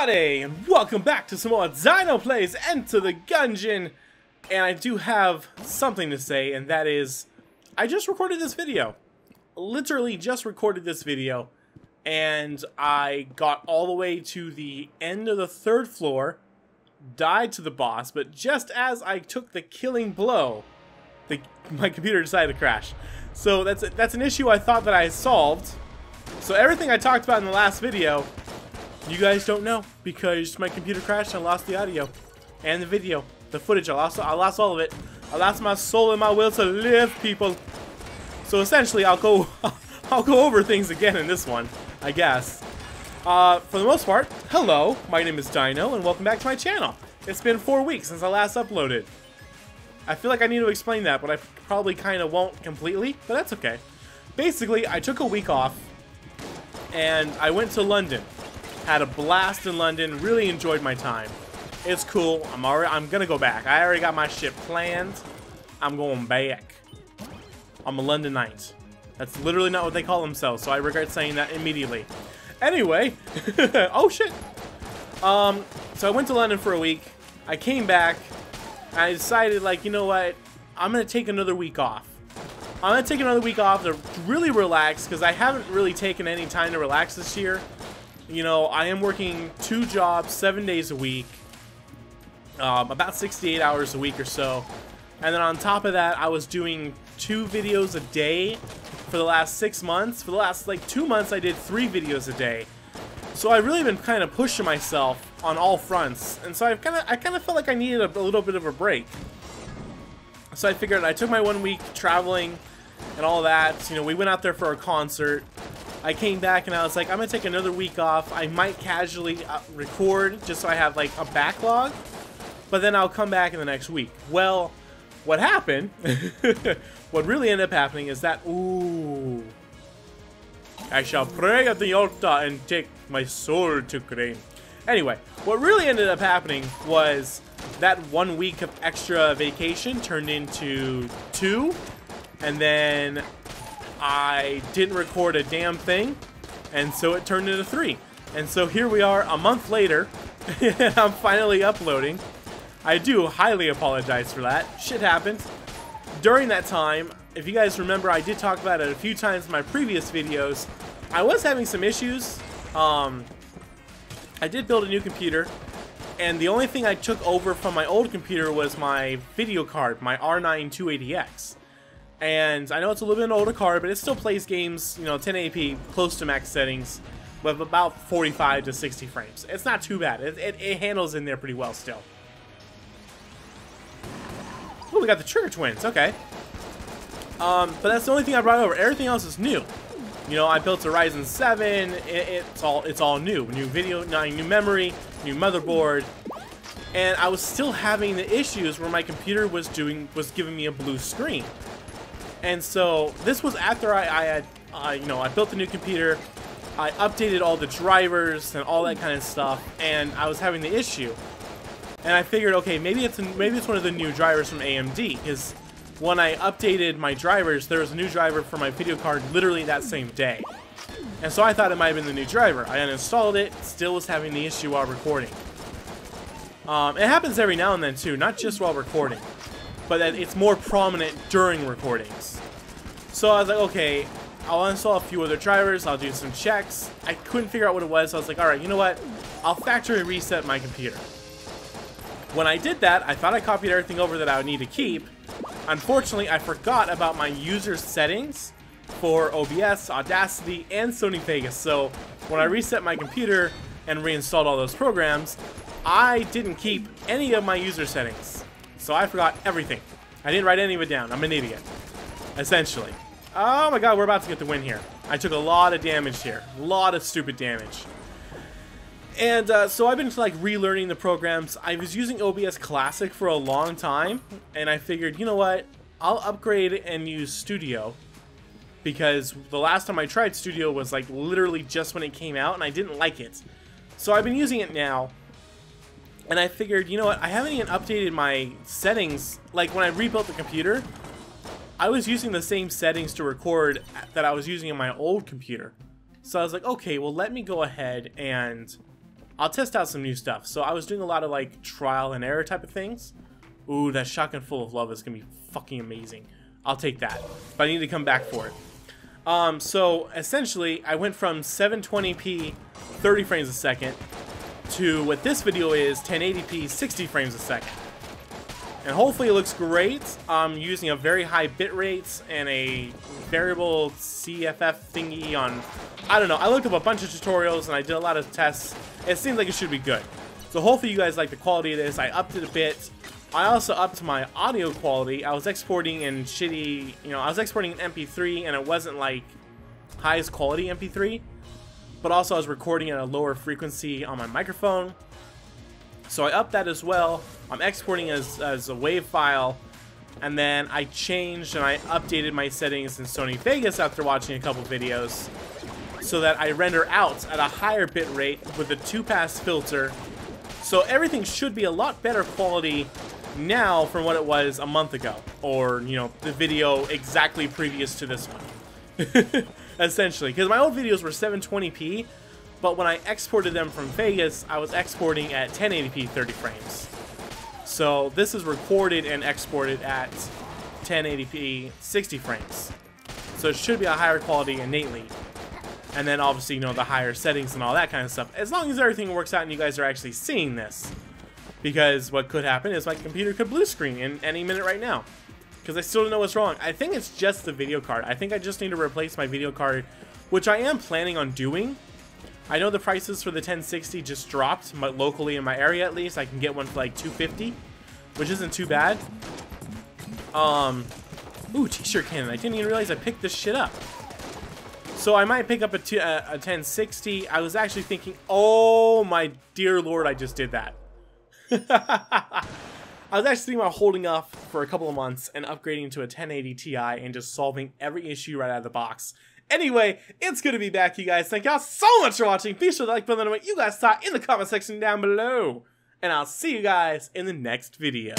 everybody, and welcome back to some more Dino Plays Enter the Gungeon. And I do have something to say, and that is, I just recorded this video. Literally just recorded this video, and I got all the way to the end of the 3rd floor, died to the boss, but just as I took the killing blow, my computer decided to crash. So that's an issue I thought that I had solved. So everything I talked about in the last video, you guys don't know, because my computer crashed and I lost the audio and the video, the footage. I lost all of it. I lost my soul and my will to live, people. So essentially, I'll go over things again in this one, I guess. For the most part, hello, my name is Dino, and welcome back to my channel. It's been 4 weeks since I last uploaded. I feel like I need to explain that, but I probably kind of won't completely, but that's okay. Basically, I took a week off, and I went to London. Had a blast in London, really enjoyed my time. It's cool, I'm gonna go back. I already got my shit planned. I'm going back. I'm a Londonite. That's literally not what they call themselves, so I regret saying that immediately. Anyway, oh shit. So I went to London for a week. I came back, and I decided, like, you know what? I'm gonna take another week off. I'm gonna take another week off to really relax, because I haven't really taken any time to relax this year. You know, I am working 2 jobs, 7 days a week, about 68 hours a week or so. And then on top of that, I was doing 2 videos a day for the last 6 months. For the last, like, 2 months, I did 3 videos a day. So I've really been kind of pushing myself on all fronts. And so I kind of felt like I needed a little bit of a break. So I figured I took my 1 week traveling and all that. You know, we went out there for a concert. I came back and I was like, I'm gonna take another week off. I might casually record just so I have like a backlog, but then I'll come back in the next week. Well, what happened, what really ended up happening is that, ooh, I shall pray at the altar and take my soul to grain. Anyway, what really ended up happening was that 1 week of extra vacation turned into 2, and then I didn't record a damn thing, and so it turned into 3. And so here we are a month later, and I'm finally uploading. I do highly apologize for that. Shit happened. During that time, if you guys remember, I did talk about it a few times in my previous videos. I was having some issues. I did build a new computer, and the only thing I took over from my old computer was my video card, my R9 280X. And I know it's a little bit an older card, but it still plays games, you know, 1080p, close to max settings, with about 45 to 60 frames. It's not too bad. It handles in there pretty well still. Oh, we got the Trigger Twins. Okay. But that's the only thing I brought over. Everything else is new. You know, I built a Ryzen 7. It's all new. New video, new memory, new motherboard. And I was still having the issues where my computer was giving me a blue screen. And so this was after I built the new computer, I updated all the drivers and all that kind of stuff, and I was having the issue. And I figured, okay, maybe it's one of the new drivers from AMD, because when I updated my drivers, there was a new driver for my video card literally that same day. And so I thought it might have been the new driver. I uninstalled it, still was having the issue while recording. It happens every now and then too, not just while recording, but that it's more prominent during recordings. So I was like, okay, I'll uninstall a few other drivers, I'll do some checks. I couldn't figure out what it was, so I was like, alright, you know what? I'll factory reset my computer. When I did that, I thought I copied everything over that I would need to keep. Unfortunately, I forgot about my user settings for OBS, Audacity, and Sony Vegas. So when I reset my computer and reinstalled all those programs, I didn't keep any of my user settings. So I forgot everything. I didn't write any of it down. I'm an idiot, essentially. Oh my god, we're about to get the win here. I took a lot of damage here. A lot of stupid damage. And so I've been like relearning the programs. I was using OBS Classic for a long time, and I figured, you know what? I'll upgrade and use Studio, because the last time I tried Studio was like literally just when it came out, and I didn't like it. So I've been using it now. And I figured, you know what, I haven't even updated my settings. Like, when I rebuilt the computer, I was using the same settings to record that I was using in my old computer. So I was like, okay, well, let me go ahead and I'll test out some new stuff. So I was doing a lot of like trial and error type of things. Ooh, that shotgun full of love is gonna be fucking amazing. I'll take that, but I need to come back for it. So essentially, I went from 720p 30 frames a second to what this video is 1080p 60 frames a second. And hopefully it looks great. I'm using a very high bit rate and a variable CFF thingy on, I don't know, I looked up a bunch of tutorials and I did a lot of tests. It seems like it should be good. So hopefully you guys like the quality of this. I upped it a bit. I also upped my audio quality. I was exporting in shitty, you know, I was exporting in MP3 and it wasn't like highest quality MP3. But also I was recording at a lower frequency on my microphone. So I upped that as well. I'm exporting as a WAV file. And then I changed and I updated my settings in Sony Vegas after watching a couple videos, so that I render out at a higher bit rate with a 2-pass filter. So everything should be a lot better quality now from what it was a month ago. Or, you know, the video exactly previous to this one. Essentially. Because my old videos were 720p. But when I exported them from Vegas, I was exporting at 1080p 30 frames. So this is recorded and exported at 1080p 60 frames. So it should be a higher quality innately. And then obviously, you know, the higher settings and all that kind of stuff. As long as everything works out and you guys are actually seeing this. Because what could happen is my computer could blue screen in any minute right now. Because I still don't know what's wrong. I think it's just the video card. I think I just need to replace my video card, which I am planning on doing. I know the prices for the 1060 just dropped, locally in my area at least. I can get one for like $250, which isn't too bad. Ooh, t-shirt cannon. I didn't even realize I picked this shit up. So I might pick up a 1060. I was actually thinking, oh my dear lord, I just did that. I was actually thinking about holding off for a couple of months and upgrading to a 1080 Ti and just solving every issue right out of the box. Anyway, it's good to be back, you guys. Thank y'all so much for watching. Be sure to like, button, and what you guys thought in the comment section down below. And I'll see you guys in the next video.